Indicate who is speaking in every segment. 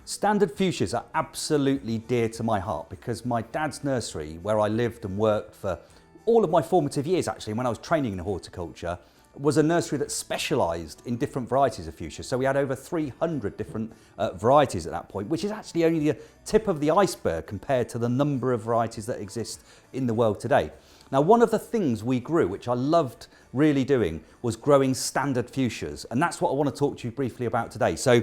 Speaker 1: Standard fuchsias are absolutely dear to my heart because my dad's nursery, where I lived and worked for all of my formative years actually, when I was training in horticulture, was a nursery that specialised in different varieties of fuchsia. So we had over 300 different varieties at that point, which is actually only the tip of the iceberg compared to the number of varieties that exist in the world today. Now, one of the things we grew, which I loved really doing, was growing standard fuchsias. And that's what I want to talk to you briefly about today. So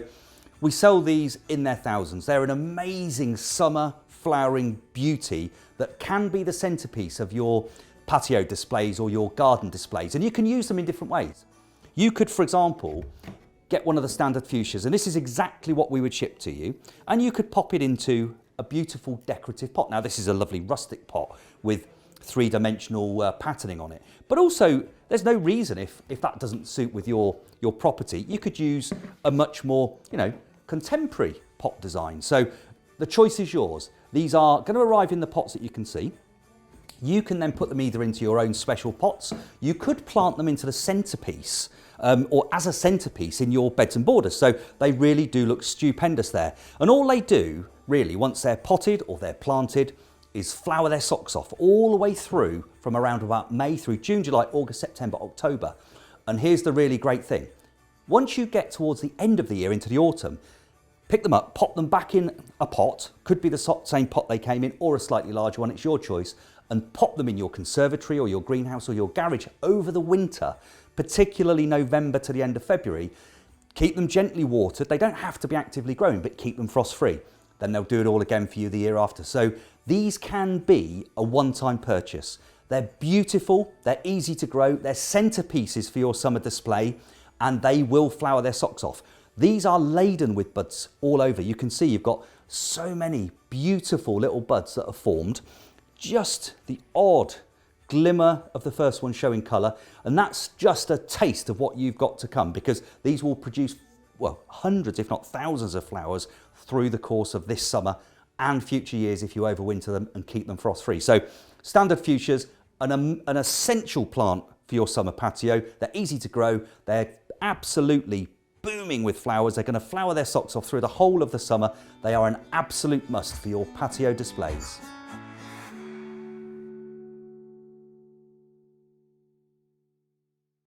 Speaker 1: we sell these in their thousands. They're an amazing summer flowering beauty that can be the centerpiece of your patio displays or your garden displays. And you can use them in different ways. You could, for example, get one of the standard fuchsias, and this is exactly what we would ship to you. And you could pop it into a beautiful decorative pot. Now, this is a lovely rustic pot with three-dimensional patterning on it. But also, there's no reason if that doesn't suit with your property, you could use a much more, contemporary pot design. So the choice is yours. These are going to arrive in the pots that you can see. You can then put them either into your own special pots. You could plant them into the centerpiece or as a centerpiece in your beds and borders. So they really do look stupendous there. And all they do really, once they're potted or they're planted, is flower their socks off all the way through from around about May through June, July, August, September, October. And here's the really great thing. Once you get towards the end of the year into the autumn, pick them up, pop them back in a pot, could be the same pot they came in or a slightly larger one, it's your choice, and pop them in your conservatory or your greenhouse or your garage over the winter, particularly November to the end of February. Keep them gently watered. They don't have to be actively growing, but keep them frost-free. Then they'll do it all again for you the year after. So these can be a one-time purchase. They're beautiful, they're easy to grow, they're centerpieces for your summer display, and they will flower their socks off. These are laden with buds all over. You can see you've got so many beautiful little buds that are formed. Just the odd glimmer of the first one showing colour, and that's just a taste of what you've got to come, because these will produce, well, hundreds if not thousands of flowers through the course of this summer and future years if you overwinter them and keep them frost free. So standard fuchsias, an essential plant for your summer patio. They're easy to grow, they're absolutely booming with flowers. They're going to flower their socks off through the whole of the summer. They are an absolute must for your patio displays.